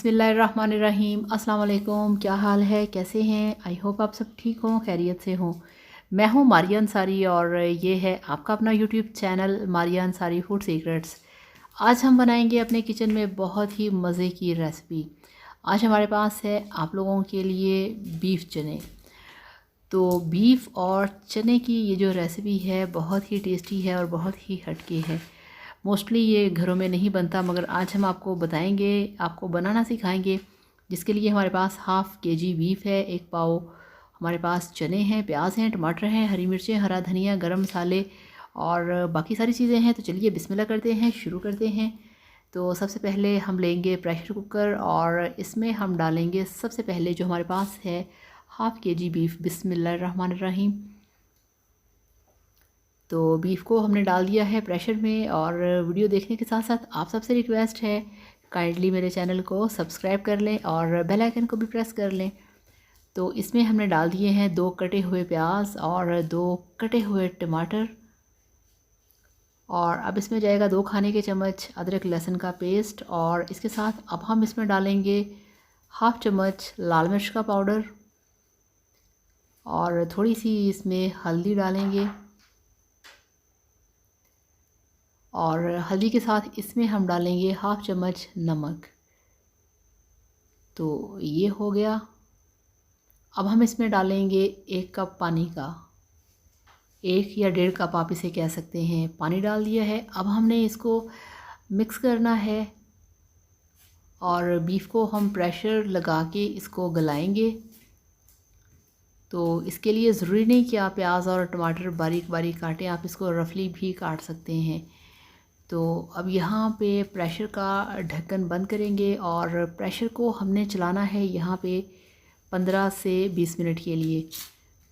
बिस्मिल्लाहिर्रहमानिर्रहीम। अस्सलाम वालेकुम। क्या हाल है, कैसे हैं? आई होप आप सब ठीक हों, खैरियत से हों। मैं हूं मारिया अंसारी और ये है आपका अपना YouTube channel Maria Ansari food secrets. आज हम बनाएंगे अपने किचन में बहुत ही मज़े की रेसिपी। आज हमारे पास है आप लोगों के लिए बीफ चने। तो बीफ और चने की ये जो रेसिपी है बहुत ही टेस्टी है और बहुत ही हटके है। मोस्टली ये घरों में नहीं बनता, मगर आज हम आपको बताएंगे, आपको बनाना सिखाएंगे। जिसके लिए हमारे पास हाफ़ केजी बीफ है, 1 पाव हमारे पास चने हैं, प्याज हैं, टमाटर हैं, हरी मिर्चें, हरा धनिया, गरम मसाले और बाकी सारी चीज़ें हैं। तो चलिए बिस्मिल्लाह करते हैं, शुरू करते हैं। तो सबसे पहले हम लेंगे प्रेशर कुकर और इसमें हम डालेंगे सबसे पहले जो हमारे पास है हाफ़ केजी बीफ। बिस्मिल्लाहिर्रहमानिर्रहीम। तो बीफ को हमने डाल दिया है प्रेशर में। और वीडियो देखने के साथ साथ आप सबसे रिक्वेस्ट है, काइंडली मेरे चैनल को सब्सक्राइब कर लें और बेल आइकन को भी प्रेस कर लें। तो इसमें हमने डाल दिए हैं 2 कटे हुए प्याज और 2 कटे हुए टमाटर। और अब इसमें जाएगा 2 खाने के चम्मच अदरक लहसुन का पेस्ट। और इसके साथ अब हम इसमें डालेंगे हाफ़ चम्मच लाल मिर्च का पाउडर और थोड़ी सी इसमें हल्दी डालेंगे। और हल्दी के साथ इसमें हम डालेंगे हाफ़ चम्मच नमक। तो ये हो गया। अब हम इसमें डालेंगे 1 कप पानी का, 1 या 1.5 कप आप इसे कह सकते हैं, पानी डाल दिया है। अब हमने इसको मिक्स करना है और बीफ को हम प्रेशर लगा के इसको गलाएंगे। तो इसके लिए ज़रूरी नहीं कि आप प्याज और टमाटर बारीक बारीक काटें, आप इसको रफली भी काट सकते हैं। तो अब यहाँ पे प्रेशर का ढक्कन बंद करेंगे और प्रेशर को हमने चलाना है यहाँ पे 15 से 20 मिनट के लिए।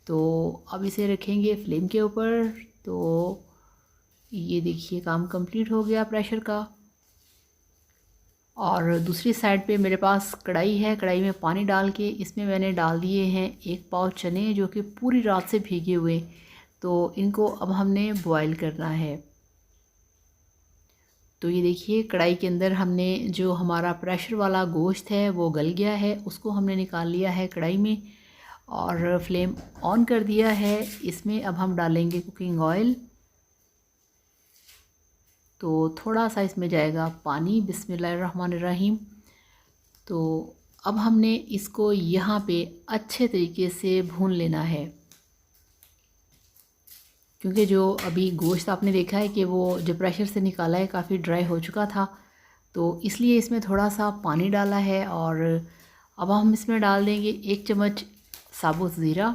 तो अब इसे रखेंगे फ्लेम के ऊपर। तो ये देखिए काम कंप्लीट हो गया प्रेशर का। और दूसरी साइड पे मेरे पास कढ़ाई है, कढ़ाई में पानी डाल के इसमें मैंने डाल दिए हैं 1 पाव चने जो कि पूरी रात से भीगे हुए। तो इनको अब हमने बॉईल करना है। तो ये देखिए कढ़ाई के अंदर हमने जो हमारा प्रेशर वाला गोश्त है वो गल गया है, उसको हमने निकाल लिया है कढ़ाई में और फ्लेम ऑन कर दिया है। इसमें अब हम डालेंगे कुकिंग ऑयल। तो थोड़ा सा इसमें जाएगा पानी। बिस्मिल्लाहिर्रहमानिर्रहीम। तो अब हमने इसको यहाँ पे अच्छे तरीके से भून लेना है, क्योंकि जो अभी गोश्त आपने देखा है कि वो जो प्रेशर से निकाला है काफ़ी ड्राई हो चुका था। तो इसलिए इसमें थोड़ा सा पानी डाला है। और अब हम इसमें डाल देंगे 1 चम्मच साबुत ज़ीरा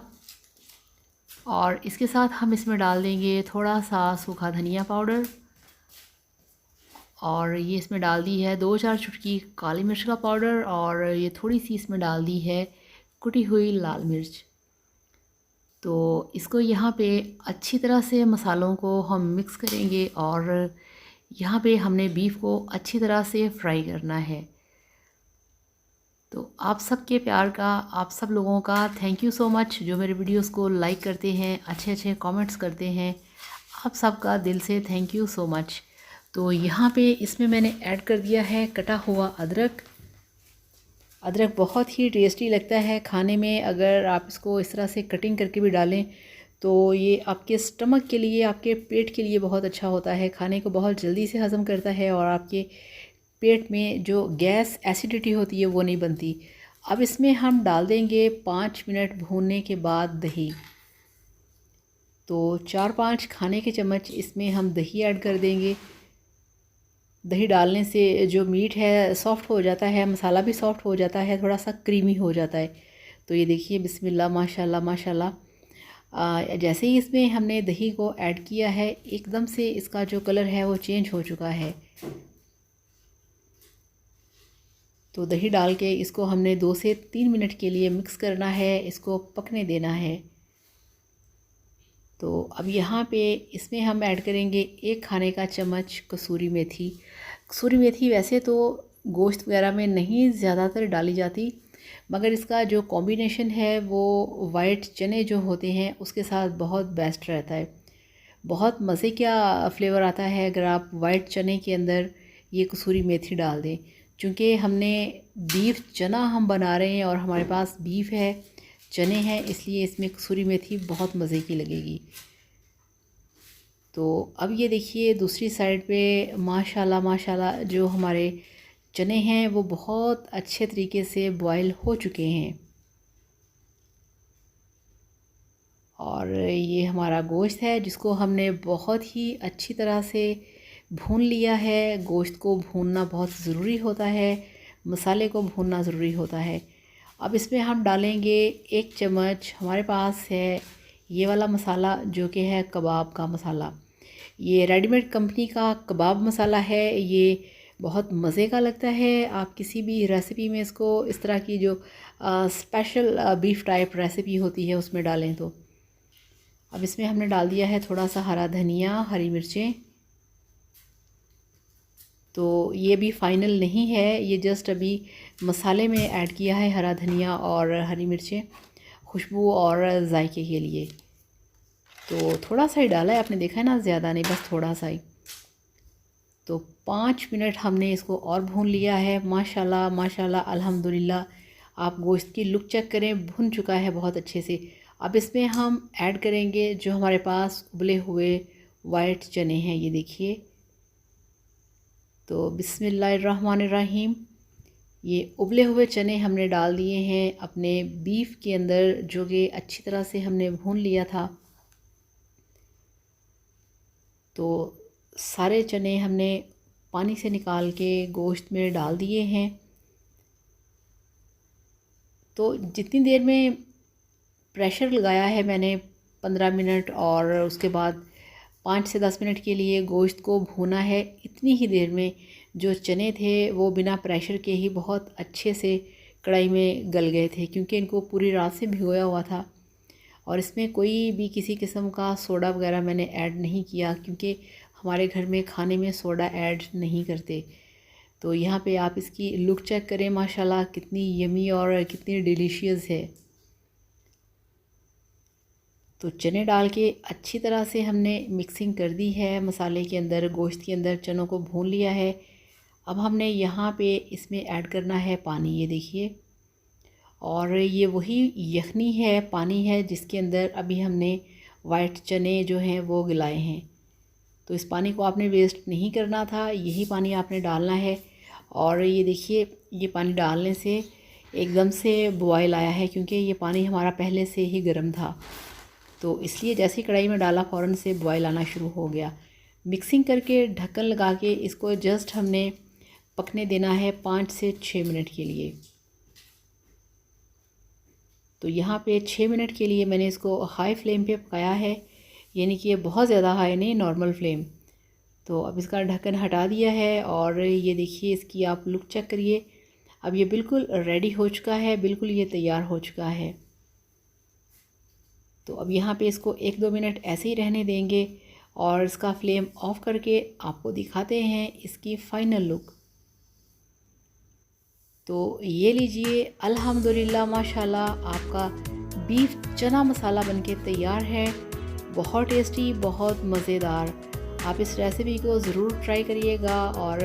और इसके साथ हम इसमें डाल देंगे थोड़ा सा सूखा धनिया पाउडर। और ये इसमें डाल दी है 2-4 चुटकी काली मिर्च का पाउडर और ये थोड़ी सी इसमें डाल दी है कुटी हुई लाल मिर्च। तो इसको यहाँ पे अच्छी तरह से मसालों को हम मिक्स करेंगे और यहाँ पे हमने बीफ को अच्छी तरह से फ्राई करना है। तो आप सबके प्यार का, आप सब लोगों का थैंक यू सो मच जो मेरे वीडियोस को लाइक करते हैं, अच्छे अच्छे कमेंट्स करते हैं। आप सबका दिल से थैंक यू सो मच। तो यहाँ पे इसमें मैंने ऐड कर दिया है कटा हुआ अदरक। अदरक बहुत ही टेस्टी लगता है खाने में। अगर आप इसको इस तरह से कटिंग करके भी डालें तो ये आपके स्टमक के लिए, आपके पेट के लिए बहुत अच्छा होता है। खाने को बहुत जल्दी से हज़म करता है और आपके पेट में जो गैस एसिडिटी होती है वो नहीं बनती। अब इसमें हम डाल देंगे 5 मिनट भूनने के बाद दही। तो 4-5 खाने के चम्मच इसमें हम दही ऐड कर देंगे। दही डालने से जो मीट है सॉफ़्ट हो जाता है, मसाला भी सॉफ़्ट हो जाता है, थोड़ा सा क्रीमी हो जाता है। तो ये देखिए बिस्मिल्लाह माशाल्लाह माशाल्लाह। जैसे ही इसमें हमने दही को ऐड किया है एकदम से इसका जो कलर है वो चेंज हो चुका है। तो दही डाल के इसको हमने 2 से 3 मिनट के लिए मिक्स करना है, इसको पकने देना है। तो अब यहाँ पे इसमें हम ऐड करेंगे 1 खाने का चम्मच कसूरी मेथी। कसूरी मेथी वैसे तो गोश्त वगैरह में नहीं ज़्यादातर डाली जाती, मगर इसका जो कॉम्बिनेशन है वो वाइट चने जो होते हैं उसके साथ बहुत बेस्ट रहता है। बहुत मज़े का फ्लेवर आता है अगर आप वाइट चने के अंदर ये कसूरी मेथी डाल दें। चूँकि हमने बीफ चना हम बना रहे हैं और हमारे पास बीफ है, चने हैं, इसलिए इसमें कसूरी मेथी बहुत मज़े की लगेगी। तो अब ये देखिए दूसरी साइड पे माशाल्लाह माशाल्लाह जो हमारे चने हैं वो बहुत अच्छे तरीके से बॉयल हो चुके हैं। और ये हमारा गोश्त है जिसको हमने बहुत ही अच्छी तरह से भून लिया है। गोश्त को भूनना बहुत ज़रूरी होता है, मसाले को भूनना ज़रूरी होता है। अब इसमें हम डालेंगे 1 चम्मच, हमारे पास है ये वाला मसाला जो कि है कबाब का मसाला। ये रेडीमेड कंपनी का कबाब मसाला है। ये बहुत मज़े का लगता है। आप किसी भी रेसिपी में इसको इस तरह की जो स्पेशल बीफ टाइप रेसिपी होती है उसमें डालें तो। अब इसमें हमने डाल दिया है थोड़ा सा हरा धनिया, हरी मिर्चें। तो ये भी फ़ाइनल नहीं है, ये जस्ट अभी मसाले में ऐड किया है हरा धनिया और हरी मिर्चें खुशबू और जायके के लिए। तो थोड़ा सा ही डाला है, आपने देखा है ना, ज़्यादा नहीं, बस थोड़ा सा ही। तो 5 मिनट हमने इसको और भून लिया है। माशाल्लाह माशाल्लाह अल्हम्दुलिल्लाह। आप गोश्त की लुक चेक करें, भुन चुका है बहुत अच्छे से। अब इसमें हम ऐड करेंगे जो हमारे पास उबले हुए वाइट चने हैं, ये देखिए। तो बिस्मिल्लाहिर्रहमानिर्रहीम, ये उबले हुए चने हमने डाल दिए हैं अपने बीफ के अंदर जो कि अच्छी तरह से हमने भून लिया था। तो सारे चने हमने पानी से निकाल के गोश्त में डाल दिए हैं। तो जितनी देर में प्रेशर लगाया है मैंने 15 मिनट और उसके बाद 5 से 10 मिनट के लिए गोश्त को भूना है, इतनी ही देर में जो चने थे वो बिना प्रेशर के ही बहुत अच्छे से कढ़ाई में गल गए थे, क्योंकि इनको पूरी रात से भिगोया हुआ था। और इसमें कोई भी किसी किस्म का सोडा वगैरह मैंने ऐड नहीं किया, क्योंकि हमारे घर में खाने में सोडा ऐड नहीं करते। तो यहाँ पे आप इसकी लुक चेक करें, माशाल्लाह कितनी यमी और कितनी डिलीशियस है। तो चने डाल के अच्छी तरह से हमने मिक्सिंग कर दी है मसाले के अंदर, गोश्त के अंदर चनों को भून लिया है। अब हमने यहाँ पे इसमें ऐड करना है पानी, ये देखिए। और ये वही यखनी है, पानी है जिसके अंदर अभी हमने वाइट चने जो हैं वो गिलाए हैं। तो इस पानी को आपने वेस्ट नहीं करना था, यही पानी आपने डालना है। और ये देखिए, ये पानी डालने से एकदम से बॉयल आया है, क्योंकि ये पानी हमारा पहले से ही गर्म था। तो इसलिए जैसे ही कढ़ाई में डाला फ़ौरन से बॉयल आना शुरू हो गया। मिक्सिंग करके ढक्कन लगा के इसको जस्ट हमने पकने देना है 5 से 6 मिनट के लिए। तो यहाँ पे 6 मिनट के लिए मैंने इसको हाई फ्लेम पे पकाया है, यानी कि ये बहुत ज़्यादा हाई नहीं, नॉर्मल फ्लेम। तो अब इसका ढक्कन हटा दिया है और ये देखिए इसकी आप लुक चेक करिए। अब ये बिल्कुल रेडी हो चुका है, बिल्कुल ये तैयार हो चुका है। तो अब यहाँ पे इसको 1-2 मिनट ऐसे ही रहने देंगे और इसका फ्लेम ऑफ करके आपको दिखाते हैं इसकी फ़ाइनल लुक। तो ये लीजिए, अल्हम्दुलिल्लाह माशाल्लाह आपका बीफ चना मसाला बनके तैयार है। बहुत टेस्टी, बहुत मज़ेदार। आप इस रेसिपी को ज़रूर ट्राई करिएगा और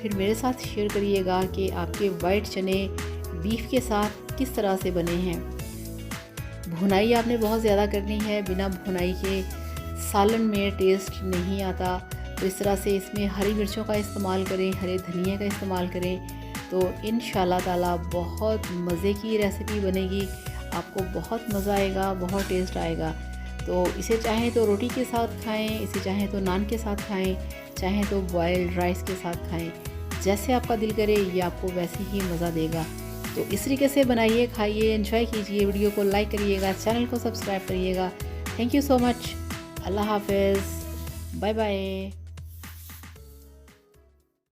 फिर मेरे साथ शेयर करिएगा कि आपके वाइट चने बीफ के साथ किस तरह से बने हैं। भुनाई आपने बहुत ज़्यादा करनी है, बिना भुनाई के सालन में टेस्ट नहीं आता। तो इस तरह से इसमें हरी मिर्चों का इस्तेमाल करें, हरे धनिया का इस्तेमाल करें, तो इंशाल्लाह ताला बहुत मज़े की रेसिपी बनेगी। आपको बहुत मज़ा आएगा, बहुत टेस्ट आएगा। तो इसे चाहें तो रोटी के साथ खाएं, इसे चाहें तो नान के साथ खाएं, चाहें तो बॉयल्ड राइस के साथ खाएं। जैसे आपका दिल करे ये आपको वैसे ही मज़ा देगा। तो इस तरीके से बनाइए, खाइए, एंजॉय कीजिए। वीडियो को लाइक करिएगा, चैनल को सब्सक्राइब करिएगा। Thank you so much. अल्लाह हाफ़िज़, बाय बाय।